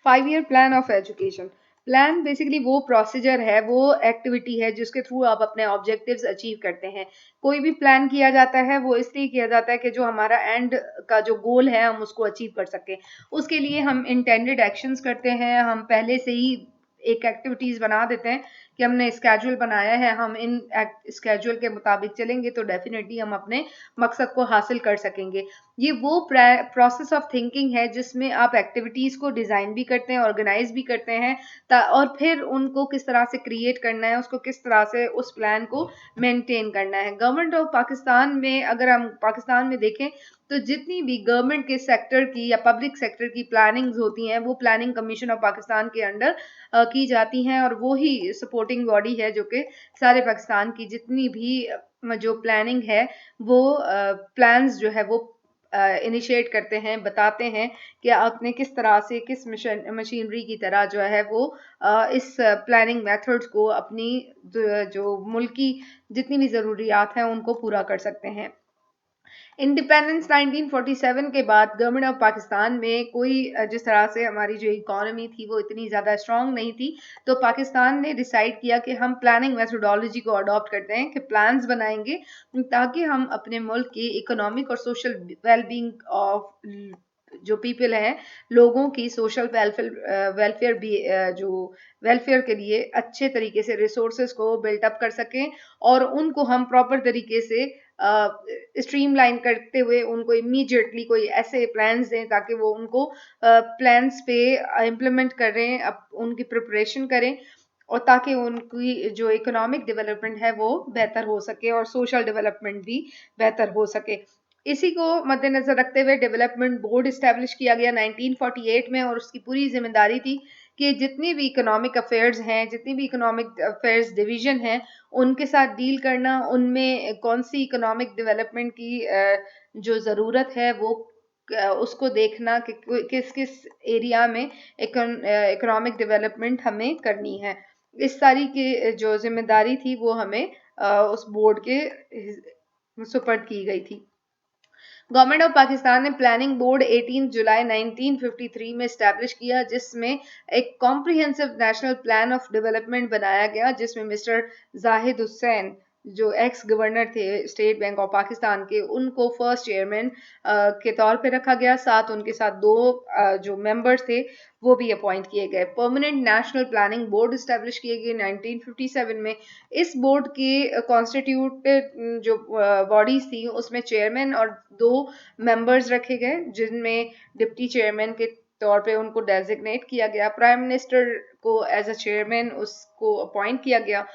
5 year plan of education. Plan basically वो procedure है, वो एक्टिविटी है जिसके थ्रू आप अपने ऑब्जेक्टिव्स अचीव करते हैं। कोई भी प्लान किया जाता है वो इसलिए किया जाता है कि जो हमारा एंड का जो गोल है हम उसको अचीव कर सकें। उसके लिए हम इंटेंडेड एक्शंस करते हैं, हम पहले से ही एक एक्टिविटीज बना देते हैं कि हमने स्केड्यूल बनाया है, हम इन स्केड्यूल के मुताबिक चलेंगे तो डेफिनेटली हम अपने मकसद को हासिल कर सकेंगे। ये वो प्रोसेस ऑफ थिंकिंग है जिसमें आप एक्टिविटीज को डिजाइन भी करते हैं, ऑर्गेनाइज भी करते हैं, और फिर उनको किस तरह से क्रिएट करना है, उसको किस तरह से उस प्लान को मेंटेन करना है। गवर्नमेंट ऑफ पाकिस्तान में अगर हम पाकिस्तान में देखें तो जितनी भी गवर्नमेंट के सेक्टर की या पब्लिक सेक्टर की प्लानिंग्स होती हैं वो प्लानिंग कमीशन ऑफ पाकिस्तान के अंडर की जाती हैं, और वो ही सपोर्टिंग बॉडी है जो कि सारे पाकिस्तान की जितनी भी जो प्लानिंग है वो प्लान्स जो है वो इनिशिएट करते हैं, बताते हैं कि आपने किस तरह से किस मशीनरी की तरह जो है वो इस प्लानिंग मेथड्स को अपनी जो मुल्क की जितनी भी ज़रूरियात हैं उनको पूरा कर सकते हैं। इंडिपेंडेंस 1947 के बाद गवर्नमेंट ऑफ पाकिस्तान में कोई जिस तरह से हमारी जो इकोनॉमी थी वो इतनी ज़्यादा स्ट्रांग नहीं थी, तो पाकिस्तान ने डिसाइड किया कि हम प्लानिंग मेथोडोलॉजी को अडॉप्ट करते हैं कि प्लान्स बनाएंगे ताकि हम अपने मुल्क की इकोनॉमिक और सोशल वेलबींग ऑफ जो पीपल हैं, लोगों की सोशल वेलफेयर भी जो वेलफेयर के लिए अच्छे तरीके से रिसोर्सेज को बिल्टअप कर सकें, और उनको हम प्रॉपर तरीके से स्ट्रीमलाइन करते हुए उनको इमीडिएटली कोई ऐसे प्लान्स दें ताकि वो उनको प्लान्स पे इम्प्लीमेंट करें, उनकी प्रिपरेशन करें, और ताकि उनकी जो इकोनॉमिक डेवलपमेंट है वो बेहतर हो सके और सोशल डेवलपमेंट भी बेहतर हो सके। इसी को मद्देनजर रखते हुए डेवलपमेंट बोर्ड इस्टेब्लिश किया गया 1948 में, और उसकी पूरी जिम्मेदारी थी कि जितनी भी इकोनॉमिक अफेयर्स हैं, जितनी भी इकोनॉमिक अफेयर्स डिवीजन हैं, उनके साथ डील करना, उनमें कौन सी इकोनॉमिक डेवलपमेंट की जो ज़रूरत है वो उसको देखना कि किस किस एरिया में इकोनॉमिक डेवलपमेंट हमें करनी है। इस सारी की जो जिम्मेदारी थी वो हमें उस बोर्ड के सुपर्द की गई थी। गवर्नमेंट ऑफ पाकिस्तान ने प्लानिंग बोर्ड 18 जुलाई 1953 में स्टैब्लिश किया, जिसमें एक comprehensive national plan of development बनाया गया, जिसमें मिस्टर जाहिद हुसैन जो एक्स गवर्नर थे स्टेट बैंक ऑफ पाकिस्तान के, उनको फर्स्ट चेयरमैन के तौर पे रखा गया। साथ उनके साथ दो जो मेंबर्स थे वो भी अपॉइंट किए गए। Permanent national planning board establish किए गए 1957 में। इस बोर्ड के कॉन्स्टिट्यूटेड जो बॉडीज थी उसमें चेयरमैन और दो मेंबर्स रखे गए, जिनमें डिप्टी चेयरमैन के तौर पे उनको डेजिग्नेट किया गया। प्राइम मिनिस्टर को एज अ चेयरमैन उसको अपॉइंट किया गया।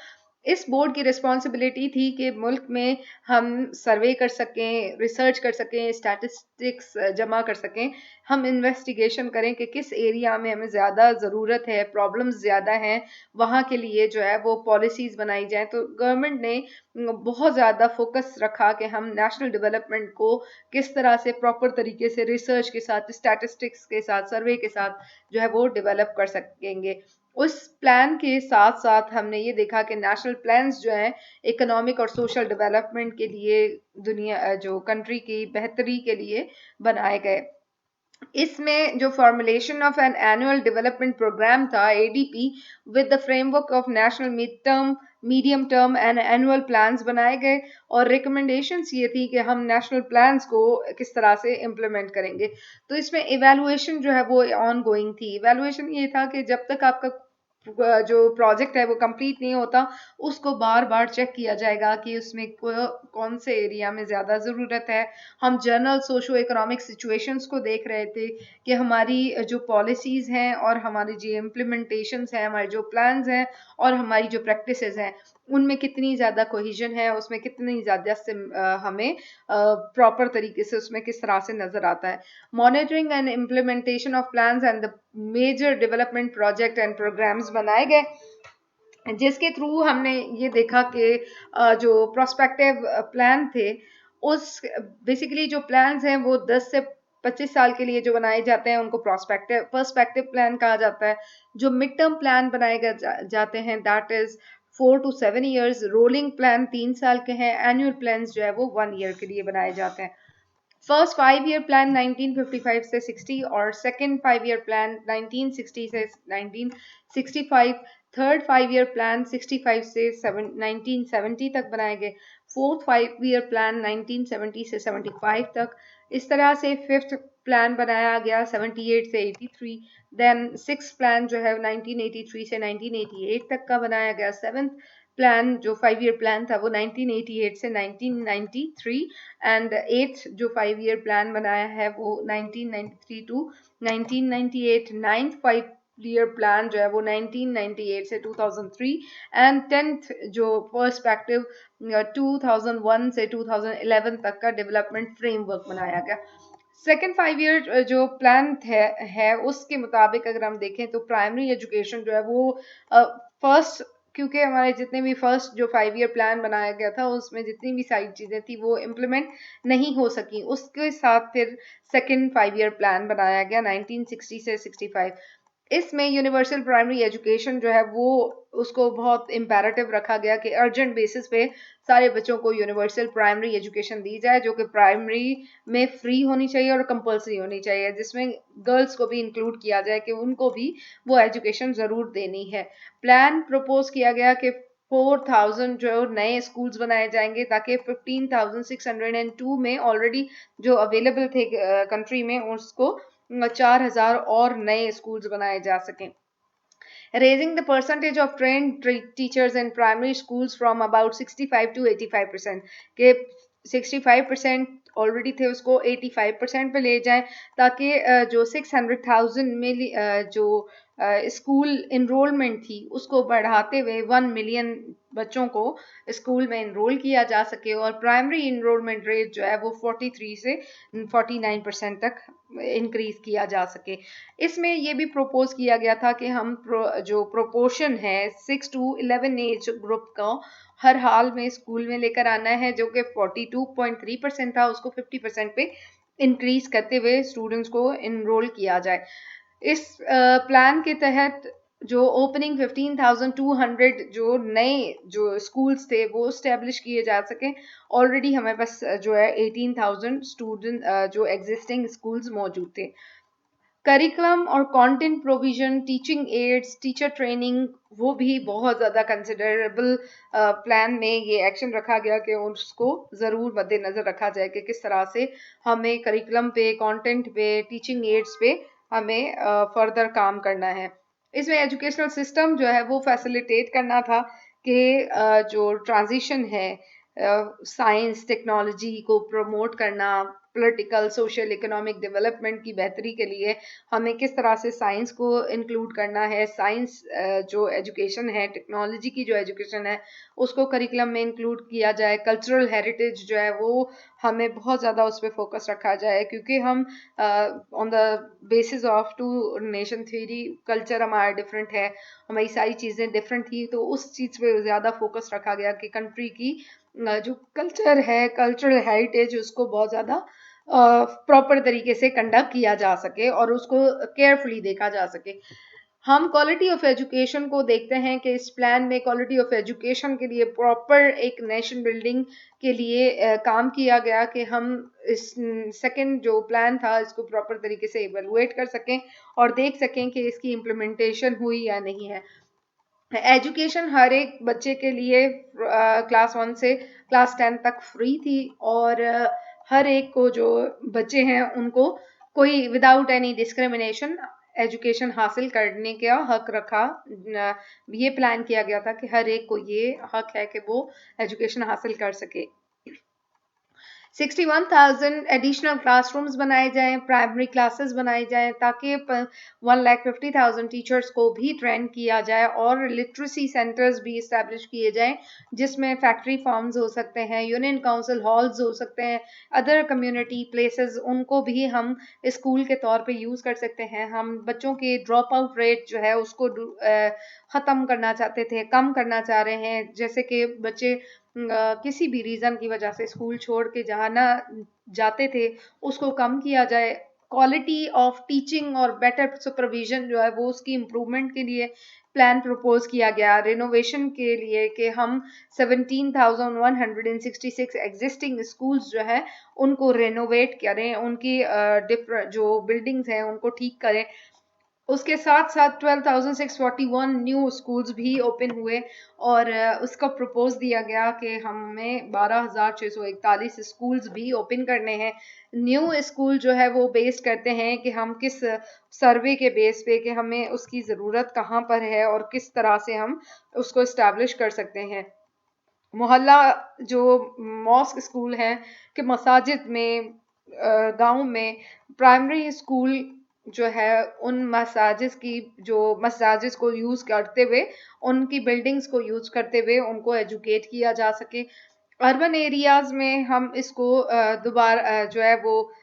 इस बोर्ड की रिस्पॉन्सिबिलिटी थी कि मुल्क में हम सर्वे कर सकें, रिसर्च कर सकें, स्टैटिस्टिक्स जमा कर सकें, हम इन्वेस्टिगेशन करें कि किस एरिया में हमें ज़्यादा ज़रूरत है, प्रॉब्लम्स ज़्यादा हैं, वहाँ के लिए जो है वो पॉलिसीज़ बनाई जाएँ। तो गवर्नमेंट ने बहुत ज़्यादा फोकस रखा कि हम नेशनल डेवलपमेंट को किस तरह से प्रॉपर तरीके से रिसर्च के साथ, स्टैटिस्टिक्स के साथ, सर्वे के साथ जो है वो डेवलप कर सकेंगे। उस प्लान के साथ साथ हमने ये देखा कि नेशनल प्लान्स जो हैं इकोनॉमिक और सोशल डेवलपमेंट के लिए, दुनिया जो कंट्री की बेहतरी के लिए बनाए गए। इसमें जो formulation of an annual development programme था ADP with the framework of national mid term, medium term and annual plans बनाए गए, और रिकमेंडेशंस ये थी कि हम नेशनल प्लान्स को किस तरह से इम्प्लीमेंट करेंगे। तो इसमें इवैल्यूएशन जो है वो ऑन गोइंग थी। इवैल्यूएशन ये था कि जब तक आपका जो प्रोजेक्ट है वो कंप्लीट नहीं होता, उसको बार बार चेक किया जाएगा कि उसमें कौन से एरिया में ज़्यादा ज़रूरत है। हम जनरल सोशो इकोनॉमिक सिचुएशंस को देख रहे थे कि हमारी जो पॉलिसीज़ हैं और हमारी जो इम्प्लीमेंटेशंस हैं, हमारे जो प्लान्स हैं और हमारी जो प्रैक्टिसेस हैं, उनमें कितनी ज़्यादा कोहिजन है, उसमें कितनी ज़्यादा से हमें प्रॉपर तरीके से उसमें किस तरह से नज़र आता है। Monitoring and implementation of plans and the major development project and programmes बनाए गए, जिसके थ्रू हमने ये देखा कि जो प्रोस्पेक्टिव प्लान थे, उस बेसिकली जो प्लान्स हैं वो 10 से 25 साल के लिए जो बनाए जाते हैं उनको पर्सपेक्टिव प्लान कहा जाता है। जो मिड टर्म प्लान बनाए जाते हैं that is 4 to 7 years, rolling plan 3 साल के हैं, एनुअल प्लान जो है वो 1 ईयर के लिए बनाए जाते हैं। फर्स्ट 5 ईयर प्लान 1955 से 60 और सेकंड 5 ईयर प्लान 1960 से 1965, थर्ड 5 ईयर प्लान 65 से 1970 तक बनाए गए, फोर्थ 5 ईयर प्लान 1970 से 75 तक, इस तरह से फिफ्थ प्लान बनाया गया 78 से 83, देन सिक्स प्लान जो है 1983 से 1988 तक का बनाया गया, सेवेंथ प्लान जो 5 ईयर प्लान था वो 1988 से 1993, एंड एट्थ जो 5 ईयर प्लान बनाया है वो 1993 टू 1998, नाइन्थ 5 ईयर प्लान जो है वो 1998 से 2003, एंड टेंथ जो पर्सपेक्टिव 2001 से 2011 तक का डेवलपमेंट फ्रेमवर्क बनाया गया। सेकेंड 5 ईयर जो प्लान है उसके मुताबिक अगर हम देखें तो प्राइमरी एजुकेशन जो है वो फर्स्ट, क्योंकि हमारे जितने भी फर्स्ट जो 5 ईयर प्लान बनाया गया था उसमें जितनी भी सारी चीज़ें थी वो इम्प्लीमेंट नहीं हो सकी, उसके साथ फिर सेकेंड 5 ईयर प्लान बनाया गया 1960 से 65। इसमें यूनिवर्सल प्राइमरी एजुकेशन जो है वो उसको बहुत इम्पेरेटिव रखा गया कि अर्जेंट बेसिस पे सारे बच्चों को यूनिवर्सल प्राइमरी एजुकेशन दी जाए, जो कि प्राइमरी में फ्री होनी चाहिए और कंपलसरी होनी चाहिए, जिसमें गर्ल्स को भी इंक्लूड किया जाए कि उनको भी वो एजुकेशन ज़रूर देनी है। प्लान प्रपोज किया गया कि 4000 जो नए स्कूल्स बनाए जाएंगे ताकि 15,602 में ऑलरेडी जो अवेलेबल थे कंट्री में उसको 4000 और नए स्कूल्स बनाए जा सकें। Raising the percentage of trained teachers in primary schools from about 65 to 85%, के 65% ऑलरेडी थे उसको 85% पे ले जाएं, ताकि जो 600,000 में जो स्कूल इनरोलमेंट थी उसको बढ़ाते हुए 1 मिलियन बच्चों को स्कूल में इनरोल किया जा सके, और प्राइमरी इनरोलमेंट रेट जो है वो 43 से 49% तक इंक्रीज किया जा सके। इसमें ये भी प्रोपोज किया गया था कि हम जो प्रोपोर्शन है 6 to 11 एज ग्रुप का हर हाल में स्कूल में लेकर आना है, जो कि 42.3% था उसको 50% पे इंक्रीज करते हुए स्टूडेंट्स को इनरोल किया जाए। इस प्लान के तहत जो ओपनिंग 15,200 जो नए जो स्कूल्स थे वो स्टैब्लिश किए जा सके। ऑलरेडी हमें पास जो है 18,000 स्टूडेंट जो एग्जिस्टिंग स्कूल्स मौजूद थे। करिकुलम और content provision, teaching ads, teacher training, वो भी बहुत ज़्यादा कंसिडरेबल प्लान में ये एक्शन रखा गया कि उसको ज़रूर मद्देनज़र रखा जाए कि किस तरह से हमें करिकुलम पे, कंटेंट पे, टीचिंग एड्स पे हमें फर्दर काम करना है। इसमें एजुकेशनल सिस्टम जो है वो फैसिलिटेट करना था कि जो ट्रांजिशन है साइंस टेक्नोलॉजी को प्रमोट करना, पॉलिटिकल सोशल इकोनॉमिक डेवलपमेंट की बेहतरी के लिए हमें किस तरह से साइंस को इंक्लूड करना है, साइंस जो एजुकेशन है, टेक्नोलॉजी की जो एजुकेशन है उसको करिकुलम में इंक्लूड किया जाए। कल्चरल हेरिटेज जो है वो हमें बहुत ज़्यादा उस पर फोकस रखा जाए, क्योंकि हम on the basis of two nation theory culture हमारा डिफरेंट है, हमारी सारी चीज़ें डिफरेंट थी, तो उस चीज़ पे ज़्यादा फोकस रखा गया कि कंट्री की जो कल्चर है, कल्चरल हेरिटेज, उसको बहुत ज़्यादा प्रॉपर तरीके से कंडक्ट किया जा सके और उसको केयरफुली देखा जा सके। हम क्वालिटी ऑफ एजुकेशन को देखते हैं कि इस प्लान में क्वालिटी ऑफ एजुकेशन के लिए प्रॉपर एक नेशन बिल्डिंग के लिए काम किया गया कि हम इस सेकंड जो प्लान था इसको प्रॉपर तरीके से इवेलुएट कर सकें और देख सकें कि इसकी इम्प्लीमेंटेशन हुई या नहीं है। एजुकेशन हर एक बच्चे के लिए क्लास 1 से क्लास 10 तक फ्री थी, और हर एक को जो बच्चे हैं उनको कोई विदाउट एनी डिस्क्रिमिनेशन एजुकेशन हासिल करने का हक रखा। ये प्लान किया गया था कि हर एक को ये हक है कि वो एजुकेशन हासिल कर सके। 61,000 एडिशनल क्लासरूम्स बनाए जाएं, प्राइमरी क्लासेस बनाई जाएं, ताकि 1,50,000 टीचर्स को भी ट्रेन किया जाए, और लिटरेसी सेंटर्स भी इस्टेब्लिश किए जाएं जिसमें फैक्ट्री फार्म्स हो सकते हैं, यूनियन काउंसिल हॉल्स हो सकते हैं, अदर कम्युनिटी प्लेसेस, उनको भी हम स्कूल के तौर पे यूज़ कर सकते हैं। हम बच्चों के ड्रॉप आउट रेट जो है उसको ख़त्म करना चाहते थे, कम करना चाह रहे हैं, जैसे कि बच्चे किसी भी रीज़न की वजह से स्कूल छोड़ के जाना जाते थे उसको कम किया जाए। क्वालिटी ऑफ टीचिंग और बेटर सुपरविजन जो है वो उसकी इम्प्रूवमेंट के लिए प्लान प्रपोज किया गया। रिनोवेशन के लिए कि हम 17,166 एग्जिस्टिंग स्कूल्स जो है उनको रेनोवेट करें, उनकी डिफरेंट जो बिल्डिंग्स हैं उनको ठीक करें। उसके साथ साथ 12,641 न्यू स्कूल्स भी ओपन हुए और उसका प्रपोज दिया गया कि हमें 12,641 स्कूल्स भी ओपन करने हैं। न्यू स्कूल जो है वो बेस करते हैं कि हम किस सर्वे के बेस पे कि हमें उसकी ज़रूरत कहाँ पर है और किस तरह से हम उसको इस्टेब्लिश कर सकते हैं। मोहल्ला जो मॉस्क स्कूल हैं कि मसाजिद में, गांव में प्राइमरी स्कूल जो है उन मसाजिद की जो मसाजिद को यूज़ करते हुए उनकी बिल्डिंग्स को यूज़ करते हुए उनको एजुकेट किया जा सके। अर्बन एरियाज में हम इसको दोबारा जो है वो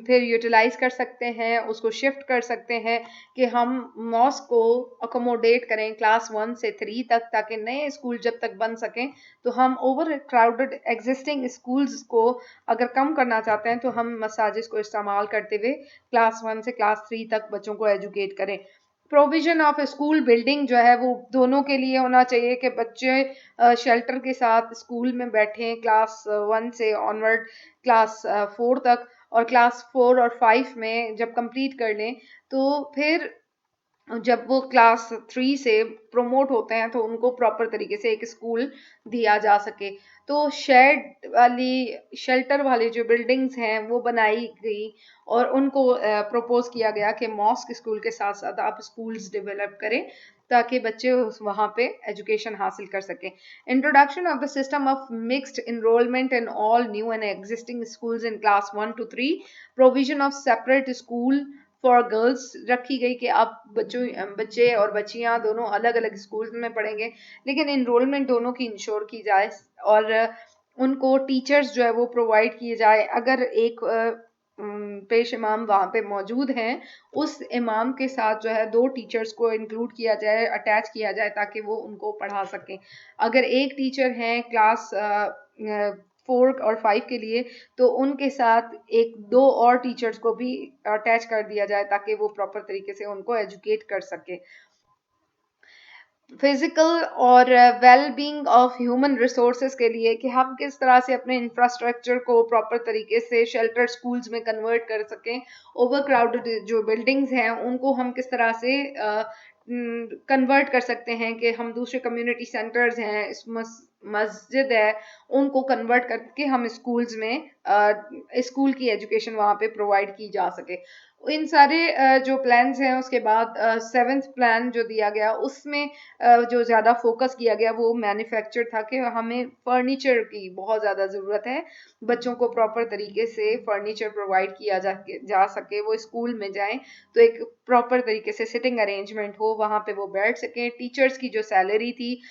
फिर यूटिलाइज कर सकते हैं, उसको शिफ्ट कर सकते हैं कि हम मॉस्क को अकोमोडेट करें क्लास 1 से 3 तक, ताकि नए स्कूल जब तक बन सकें तो हम ओवर क्राउडेड एग्जिस्टिंग स्कूल्स को अगर कम करना चाहते हैं तो हम मसाजिद को इस्तेमाल करते हुए क्लास 1 से क्लास 3 तक बच्चों को एजुकेट करें। प्रोविजन ऑफ स्कूल बिल्डिंग जो है वो दोनों के लिए होना चाहिए कि बच्चे शेल्टर के साथ स्कूल में बैठें क्लास 1 से ऑनवर्ड क्लास 4 तक, और क्लास 4 और 5 में जब कंप्लीट कर लें तो फिर जब वो क्लास 3 से प्रमोट होते हैं तो उनको प्रॉपर तरीके से एक स्कूल दिया जा सके। तो शेल्टर वाली जो बिल्डिंग्स हैं वो बनाई गई और उनको प्रपोज किया गया कि मॉस्क स्कूल के साथ साथ आप स्कूल्स डेवलप करें ताकि बच्चे वहाँ पे एजुकेशन हासिल कर सकें। Introduction of the system of mixed enrolment in all new and existing schools in class 1 to 3, provision of separate school for girls रखी गई कि आप बच्चे और बच्चियां दोनों अलग अलग स्कूल में पढ़ेंगे, लेकिन इनरोलमेंट दोनों की इंश्योर की जाए और उनको टीचर्स जो है वो प्रोवाइड किए जाए। अगर एक पेश इमाम वहाँ पे मौजूद हैं, उस इमाम के साथ जो है 2 टीचर्स को इंक्लूड किया जाए, अटैच किया जाए ताकि वो उनको पढ़ा सकें। अगर एक टीचर हैं क्लास 4 और 5 के लिए तो उनके साथ 1-2 और टीचर्स को भी अटैच कर दिया जाए ताकि वो प्रॉपर तरीके से उनको एजुकेट कर सके। फिजिकल और well being of human resources के लिए कि हम किस तरह से अपने इंफ्रास्ट्रक्चर को प्रॉपर तरीके से शेल्टर स्कूल्स में कन्वर्ट कर सकें, ओवर क्राउडेड जो बिल्डिंग्स हैं उनको हम किस तरह से कन्वर्ट कर सकते हैं कि हम दूसरे कम्युनिटी सेंटर्स हैं, मस्जिद है, उनको कन्वर्ट करके हम स्कूल्स में स्कूल की एजुकेशन वहाँ पे प्रोवाइड की जा सके। इन सारे जो प्लान्स हैं उसके बाद 7th प्लान जो दिया गया उसमें जो ज़्यादा फोकस किया गया वो मैन्युफैक्चर था कि हमें फर्नीचर की बहुत ज़्यादा ज़रूरत है। बच्चों को प्रॉपर तरीके से फर्नीचर प्रोवाइड किया जा सके, वो स्कूल में जाएं तो एक प्रॉपर तरीके से सिटिंग अरेंजमेंट हो, वहाँ पे वो बैठ सकें। टीचर्स की जो सैलरी थी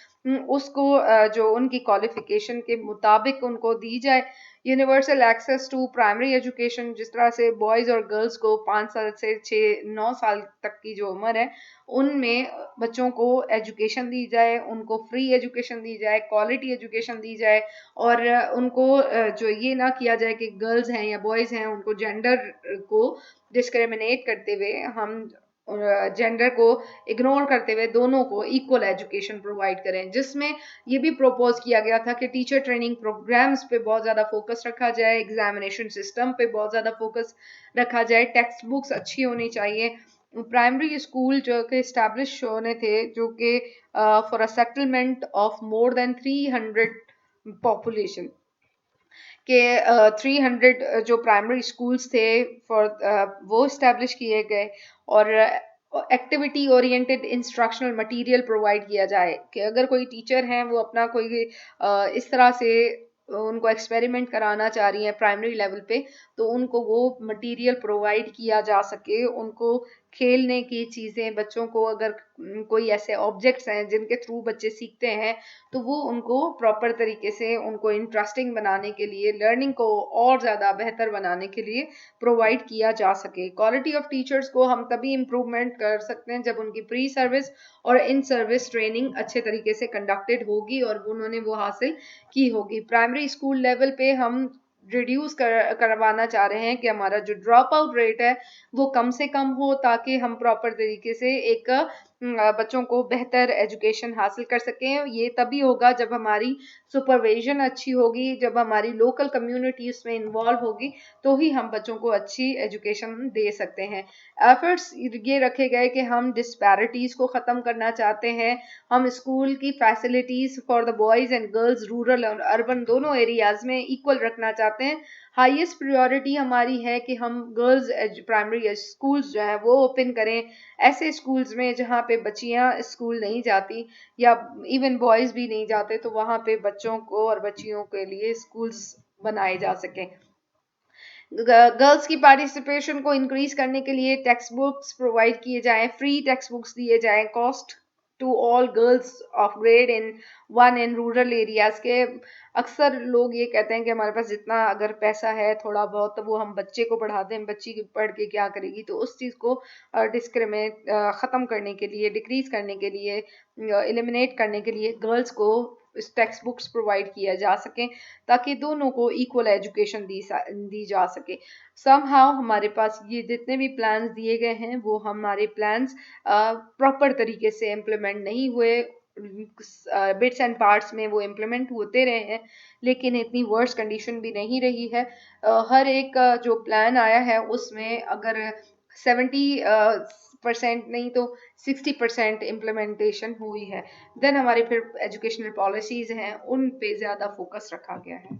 उसको जो उनकी क्वालिफिकेशन के मुताबिक उनको दी जाए। Universal access to primary education, जिस तरह से बॉयज़ और गर्ल्स को 5 साल से 6-9 साल तक की जो उम्र है उनमें बच्चों को एजुकेशन दी जाए, उनको फ्री एजुकेशन दी जाए, क्वालिटी एजुकेशन दी जाए और उनको जो ये ना किया जाए कि गर्ल्स हैं या बॉयज़ हैं उनको जेंडर को डिस्क्रिमिनेट करते हुए हम जेंडर को इग्नोर करते हुए दोनों को इक्वल एजुकेशन प्रोवाइड करें। जिसमें ये भी प्रपोज किया गया था कि टीचर ट्रेनिंग प्रोग्राम्स पे बहुत ज़्यादा फोकस रखा जाए, एग्जामिनेशन सिस्टम पे बहुत ज़्यादा फोकस रखा जाए, टेक्स्ट बुक्स अच्छी होनी चाहिए। प्राइमरी स्कूल जो कि इस्टेब्लिश होने थे जो कि for a settlement of more than 300 population के 300 जो प्राइमरी स्कूल्स थे फॉर वो इस्टेब्लिश किए गए और activity oriented instructional material provide किया जाए कि अगर कोई टीचर हैं वो अपना कोई इस तरह से उनको एक्सपेरिमेंट कराना चाह रही हैं प्राइमरी लेवल पे तो उनको वो मटेरियल प्रोवाइड किया जा सके। उनको खेलने की चीज़ें, बच्चों को अगर कोई ऐसे ऑब्जेक्ट्स हैं जिनके थ्रू बच्चे सीखते हैं तो वो उनको प्रॉपर तरीके से उनको इंटरेस्टिंग बनाने के लिए, लर्निंग को और ज़्यादा बेहतर बनाने के लिए प्रोवाइड किया जा सके। क्वालिटी ऑफ टीचर्स को हम तभी इम्प्रूवमेंट कर सकते हैं जब उनकी प्री सर्विस और इन सर्विस ट्रेनिंग अच्छे तरीके से कंडक्टेड होगी और उन्होंने वो हासिल की होगी। प्राइमरी स्कूल लेवल पे हम रिड्यूस करवाना चाह रहे हैं कि हमारा जो ड्रॉप आउट रेट है वो कम से कम हो, ताकि हम प्रॉपर तरीके से एक बच्चों को बेहतर एजुकेशन हासिल कर सकें। ये तभी होगा जब हमारी सुपरविजन अच्छी होगी, जब हमारी लोकल कम्युनिटी इसमें इन्वॉल्व होगी, तो ही हम बच्चों को अच्छी एजुकेशन दे सकते हैं। एफर्ट्स ये रखे गए कि हम डिस्पैरिटीज को ख़त्म करना चाहते हैं। हम स्कूल की facilities for the boys and girls rural और अर्बन दोनों एरियाज में इक्वल रखना चाहते हैं। हाईएस्ट प्रायोरिटी हमारी है कि हम गर्ल्स प्राइमरी स्कूल्स जो है वो ओपन करें, ऐसे स्कूल्स में जहाँ पे बच्चियाँ स्कूल नहीं जाती या इवन बॉयज भी नहीं जाते, तो वहाँ पे बच्चों को और बच्चियों के लिए स्कूल्स बनाए जा सकें। गर्ल्स की पार्टिसिपेशन को इंक्रीज करने के लिए टेक्स्ट बुक्स प्रोवाइड किए जाएं, फ्री टेक्स्ट बुक्स दिए जाएं, cost to all girls of grade in one in rural areas के। अक्सर लोग ये कहते हैं कि हमारे पास जितना अगर पैसा है थोड़ा बहुत, तो वो हम बच्चे को पढ़ा दें, बच्ची पढ़ के क्या करेगी। तो उस चीज़ को डिस्क्रिमिनेट ख़त्म करने के लिए, डिक्रीज करने के लिए, एलिमिनेट करने के लिए गर्ल्स को टेक्स्ट बुक्स प्रोवाइड किया जा सके, ताकि दोनों को इक्वल एजुकेशन दी जा सके। समहाउ हमारे पास ये जितने भी प्लान्स दिए गए हैं वो हमारे प्लान्स प्रॉपर तरीके से इम्प्लीमेंट नहीं हुए। बिट्स एंड पार्ट्स में वो इम्प्लीमेंट होते रहे हैं, लेकिन इतनी वर्स कंडीशन भी नहीं रही है। हर एक जो प्लान आया है उसमें अगर 70% नहीं तो 60% इम्प्लीमेंटेशन हुई है। देन हमारी फिर एजुकेशनल पॉलिसीज हैं, उन पे ज़्यादा फोकस रखा गया है।